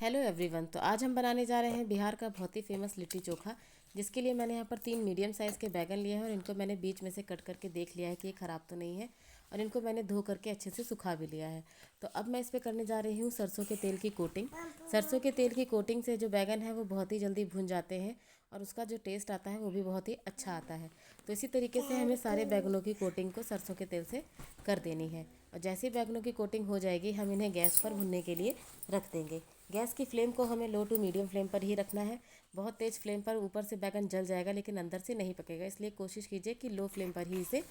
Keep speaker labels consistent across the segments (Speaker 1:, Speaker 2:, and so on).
Speaker 1: Hello everyone. तो आज हम बनाने जा रहे हैं बिहार का बहुत ही फेमस लिट्टी चोखा, जिसके लिए मैंने यहाँ पर 3 मीडियम साइज़ के बैगन लिए हैं और इनको मैंने बीच में से कट करके देख लिया है कि ये ख़राब तो नहीं है, और इनको मैंने धो करके अच्छे से सुखा भी लिया है। तो अब मैं इस पर करने जा रही हूँ सरसों के तेल की कोटिंग। सरसों के तेल की कोटिंग से जो बैगन है वो बहुत ही जल्दी भुन जाते हैं और उसका जो टेस्ट आता है वो भी बहुत ही अच्छा आता है। तो इसी तरीके से हमें सारे बैगनों की कोटिंग को सरसों के तेल से कर देनी है। और जैसे ही बैगनों की कोटिंग हो जाएगी हम इन्हें गैस पर भुनने के लिए रख देंगे। गैस की फ्लेम को हमें लो टू मीडियम फ्लेम पर ही रखना है। बहुत तेज़ फ्लेम पर ऊपर से बैगन जल जाएगा लेकिन अंदर से नहीं पकेगा, इसलिए कोशिश कीजिए कि लो फ्लेम पर ही इसे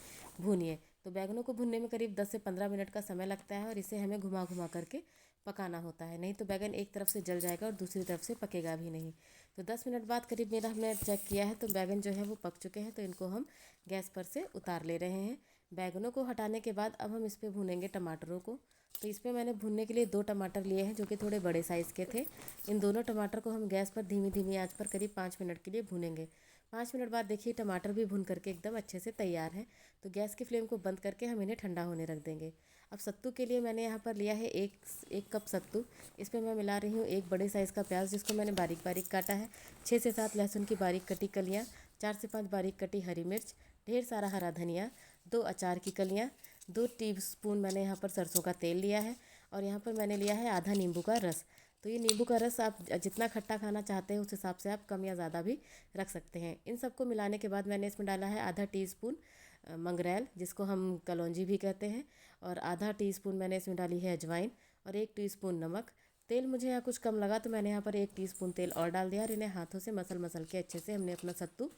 Speaker 1: भूनिए। तो बैगनों को भुनने में करीब 10 से 15 मिनट का समय लगता है और इसे हमें घुमा घुमा करके पकाना होता है, नहीं तो बैगन एक तरफ से जल जाएगा और दूसरी तरफ से पकेगा भी नहीं। तो 10 मिनट बाद करीब मेरा हमने चेक किया है तो बैगन जो है वो पक चुके हैं, तो इनको हम गैस पर से उतार ले रहे हैं। बैगनों को हटाने के बाद अब हम इस पर भूनेंगे टमाटरों को। तो इसमें मैंने भुनने के लिए 2 टमाटर लिए हैं जो कि थोड़े बड़े साइज़ के थे। इन दोनों टमाटर को हम गैस पर धीमी धीमी आंच पर करीब 5 मिनट के लिए भूनेंगे। 5 मिनट बाद देखिए टमाटर भी भुन करके एकदम अच्छे से तैयार हैं। तो गैस की फ्लेम को बंद करके हम इन्हें ठंडा होने रख देंगे। अब सत्तू के लिए मैंने यहाँ पर लिया है एक कप सत्तू। इसमें मैं मिला रही हूँ एक बड़े साइज़ का प्याज जिसको मैंने बारीक बारीक काटा है, 6 से 7 लहसुन की बारीक कटी कलियाँ, 4 से 5 बारीक कटी हरी मिर्च, ढेर सारा हरा धनिया, 2 अचार की कलियाँ, 2 टीस्पून मैंने यहाँ पर सरसों का तेल लिया है, और यहाँ पर मैंने लिया है आधा नींबू का रस। तो ये नींबू का रस आप जितना खट्टा खाना चाहते हैं उस हिसाब से आप कम या ज़्यादा भी रख सकते हैं। इन सबको मिलाने के बाद मैंने इसमें डाला है आधा टीस्पून मंगरेल, जिसको हम कलौंजी भी कहते हैं, और आधा टीस्पून मैंने इसमें डाली है अजवाइन, और 1 टीस्पून नमक। तेल मुझे यहाँ कुछ कम लगा तो मैंने यहाँ पर 1 टीस्पून तेल और डाल दिया और इन्हें हाथों से मसल मसल के अच्छे से हमने अपना सत्तू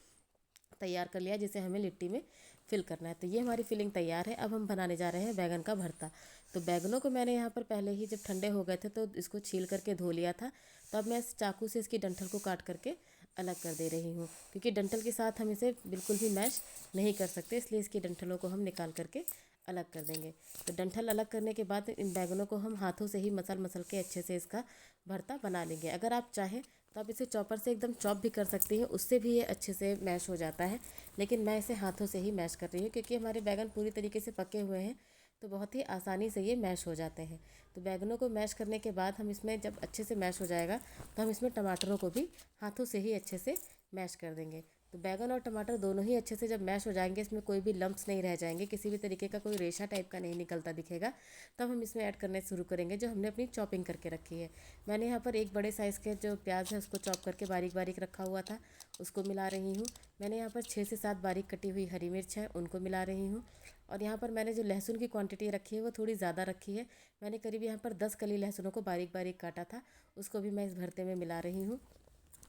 Speaker 1: तैयार कर लिया जिसे हमें लिट्टी में फिल करना है। तो ये हमारी फिलिंग तैयार है। अब हम बनाने जा रहे हैं बैगन का भरता। तो बैगनों को मैंने यहाँ पर पहले ही जब ठंडे हो गए थे तो इसको छील करके धो लिया था। तो अब मैं इस चाकू से इसकी डंठल को काट करके अलग कर दे रही हूँ, क्योंकि डंठल के साथ हम इसे बिल्कुल भी मैश नहीं कर सकते, इसलिए इसकी डंठलों को हम निकाल करके अलग कर देंगे। तो डंठल अलग करने के बाद इन बैगनों को हम हाथों से ही मसल मसल के अच्छे से इसका भरता बना लेंगे। अगर आप चाहें तो आप इसे चॉपर से एकदम चॉप भी कर सकती हैं, उससे भी ये अच्छे से मैश हो जाता है। लेकिन मैं इसे हाथों से ही मैश कर रही हूँ क्योंकि हमारे बैगन पूरी तरीके से पके हुए हैं, तो बहुत ही आसानी से ये मैश हो जाते हैं। तो बैगनों को मैश करने के बाद हम इसमें जब अच्छे से मैश हो जाएगा तो हम इसमें टमाटरों को भी हाथों से ही अच्छे से मैश कर देंगे। तो बैगन और टमाटर दोनों ही अच्छे से जब मैश हो जाएंगे, इसमें कोई भी लम्प्स नहीं रह जाएंगे, किसी भी तरीके का कोई रेशा टाइप का नहीं निकलता दिखेगा, तब हम इसमें ऐड करने शुरू करेंगे जो हमने अपनी चॉपिंग करके रखी है। मैंने यहाँ पर एक बड़े साइज़ के जो प्याज है उसको चॉप करके बारीक बारीक रखा हुआ था, उसको मिला रही हूँ। मैंने यहाँ पर 6 से 7 बारीक कटी हुई हरी मिर्च है, उनको मिला रही हूँ। और यहाँ पर मैंने जो लहसुन की क्वांटिटी रखी है वो थोड़ी ज़्यादा रखी है। मैंने करीब यहाँ पर 10 कली लहसुनों को बारीक बारीक काटा था, उसको भी मैं इस भरते में मिला रही हूँ।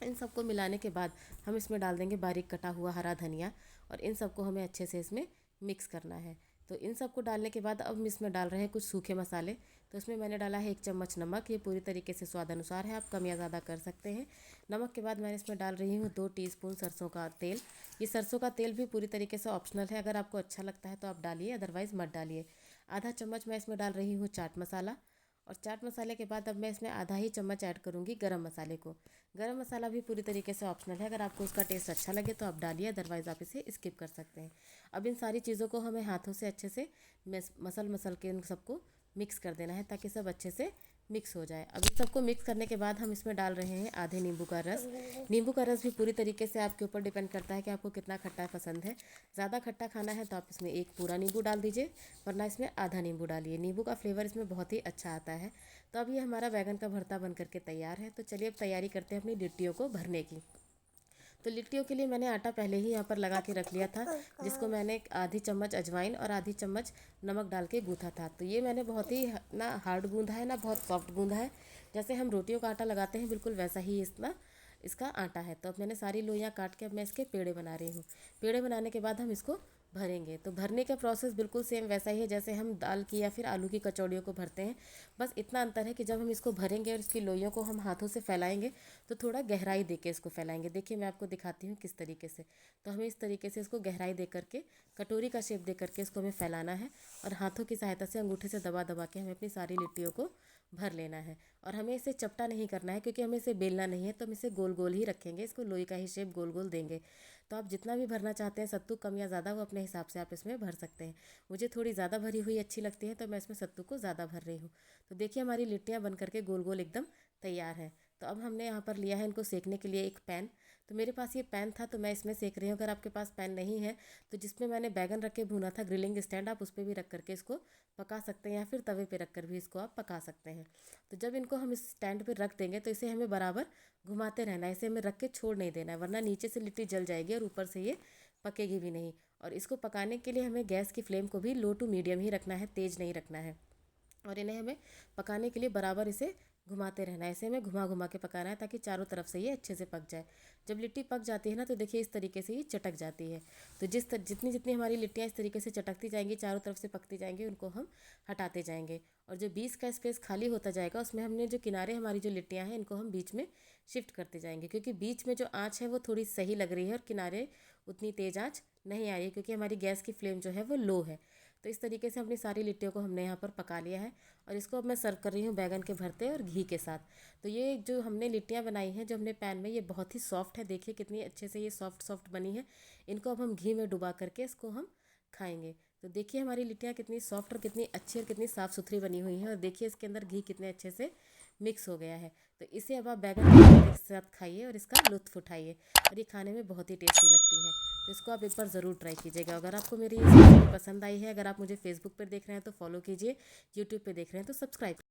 Speaker 1: इन सबको मिलाने के बाद हम इसमें डाल देंगे बारीक कटा हुआ हरा धनिया, और इन सबको हमें अच्छे से इसमें मिक्स करना है। तो इन सबको डालने के बाद अब हम इसमें डाल रहे हैं कुछ सूखे मसाले। तो इसमें मैंने डाला है 1 चम्मच नमक, ये पूरी तरीके से स्वाद अनुसार है, आप कम या ज़्यादा कर सकते हैं। नमक के बाद मैंने इसमें डाल रही हूँ 2 टीस्पून सरसों का तेल। ये सरसों का तेल भी पूरी तरीके से ऑप्शनल है, अगर आपको अच्छा लगता है तो आप डालिए, अदरवाइज़ मत डालिए। आधा चम्मच मैं इसमें डाल रही हूँ चाट मसाला, और चाट मसाले के बाद अब मैं इसमें आधा ही चम्मच ऐड करूँगी गरम मसाले को। गरम मसाला भी पूरी तरीके से ऑप्शनल है, अगर आपको उसका टेस्ट अच्छा लगे तो आप डालिए, अदरवाइज़ आप इसे स्किप कर सकते हैं। अब इन सारी चीज़ों को हमें हाथों से अच्छे से मसल मसल के इन सबको मिक्स कर देना है ताकि सब अच्छे से मिक्स हो जाए। अब इन सबको मिक्स करने के बाद हम इसमें डाल रहे हैं आधे नींबू का रस। नींबू का रस भी पूरी तरीके से आपके ऊपर डिपेंड करता है कि आपको कितना खट्टा पसंद है। ज़्यादा खट्टा खाना है तो आप इसमें एक पूरा नींबू डाल दीजिए, वरना इसमें आधा नींबू डालिए। नींबू का फ्लेवर इसमें बहुत ही अच्छा आता है। तो अब ये हमारा बैगन का भरता बन करके तैयार है। तो चलिए अब तैयारी करते हैं अपनी लिट्टियों को भरने की। तो लिट्टियों के लिए मैंने आटा पहले ही यहाँ पर लगा के रख लिया था, जिसको मैंने आधी चम्मच अजवाइन और आधी चम्मच नमक डाल के गूँथा था। तो ये मैंने बहुत ही ना हार्ड गूँधा है ना बहुत सॉफ्ट गूँधा है, जैसे हम रोटियों का आटा लगाते हैं बिल्कुल वैसा ही इसका आटा है। तो अब मैंने सारी लोइयाँ काट के अब मैं इसके पेड़े बना रही हूँ। पेड़े बनाने के बाद हम इसको भरेंगे। तो भरने का प्रोसेस बिल्कुल सेम वैसा ही है जैसे हम दाल की या फिर आलू की कचौड़ियों को भरते हैं। बस इतना अंतर है कि जब हम इसको भरेंगे और इसकी लोइयों को हम हाथों से फैलाएंगे तो थोड़ा गहराई दे के इसको फैलाएंगे। देखिए मैं आपको दिखाती हूँ किस तरीके से। तो हमें इस तरीके से इसको गहराई दे करके कटोरी का शेप दे करके इसको हमें फैलाना है, और हाथों की सहायता से अंगूठे से दबा दबा के हमें अपनी सारी लिट्टियों को भर लेना है। और हमें इसे चपटा नहीं करना है क्योंकि हमें इसे बेलना नहीं है, तो हम इसे गोल गोल ही रखेंगे, इसको लोई का ही शेप गोल गोल देंगे। तो आप जितना भी भरना चाहते हैं सत्तू कम या ज़्यादा वो अपने हिसाब से आप इसमें भर सकते हैं। मुझे थोड़ी ज़्यादा भरी हुई अच्छी लगती है तो मैं इसमें सत्तू को ज़्यादा भर रही हूँ। तो देखिए हमारी लिट्टियाँ बन करके गोल गोल एकदम तैयार हैं। तो अब हमने यहाँ पर लिया है इनको सेकने के लिए एक पैन। तो मेरे पास ये पैन था तो मैं इसमें सेक रही हूँ। अगर आपके पास पैन नहीं है तो जिसमें मैंने बैगन रख के भूना था, ग्रिलिंग स्टैंड, आप उस पर भी रख करके इसको पका सकते हैं, या फिर तवे पे रख कर भी इसको आप पका सकते हैं। तो जब इनको हम इस स्टैंड पे रख देंगे तो इसे हमें बराबर घुमाते रहना है, इसे हमें रख के छोड़ नहीं देना है, वरना नीचे से लिट्टी जल जाएगी और ऊपर से ये पकेगी भी नहीं। और इसको पकाने के लिए हमें गैस की फ्लेम को भी लो टू मीडियम ही रखना है, तेज़ नहीं रखना है। और इन्हें हमें पकाने के लिए बराबर इसे घुमाते रहना है, इसे हमें घुमा घुमा के पकाना है ताकि चारों तरफ से ये अच्छे से पक जाए। जब लिट्टी पक जाती है ना तो देखिए इस तरीके से ये चटक जाती है। तो जितनी जितनी हमारी लिट्टियाँ इस तरीके से चटकती जाएंगी, चारों तरफ से पकती जाएंगी, उनको हम हटाते जाएंगे। और जो बीच का स्पेस खाली होता जाएगा उसमें हमने जो किनारे हमारी जो लिट्टियाँ हैं इनको हम बीच में शिफ्ट करते जाएंगे, क्योंकि बीच में जो आँच है वो थोड़ी सही लग रही है और किनारे उतनी तेज़ आँच नहीं आ रही है, क्योंकि हमारी गैस की फ्लेम जो है वो लो है। तो इस तरीके से अपनी सारी लिट्टियों को हमने यहाँ पर पका लिया है और इसको अब मैं सर्व कर रही हूँ बैगन के भरते और घी के साथ। तो ये जो हमने लिट्टियाँ बनाई हैं जो हमने पैन में, ये बहुत ही सॉफ्ट है, देखिए कितनी अच्छे से ये सॉफ्ट सॉफ्ट बनी है। इनको अब हम घी में डुबा करके इसको हम खाएंगे। तो देखिए हमारी लिट्टियाँ कितनी सॉफ्ट और कितनी अच्छी और कितनी साफ़ सुथरी बनी हुई हैं, और देखिए इसके अंदर घी कितने अच्छे से मिक्स हो गया है। तो इसे अब आप बैगन के भरते के साथ खाइए और इसका लुत्फ़ उठाइए, और ये खाने में बहुत ही टेस्टी लगती हैं। तो इसको आप एक बार ज़रूर ट्राई कीजिएगा। अगर आपको मेरी ये रेसिपी पसंद आई है, अगर आप मुझे फेसबुक पर देख रहे हैं तो फॉलो कीजिए, यूट्यूब पे देख रहे हैं तो सब्सक्राइब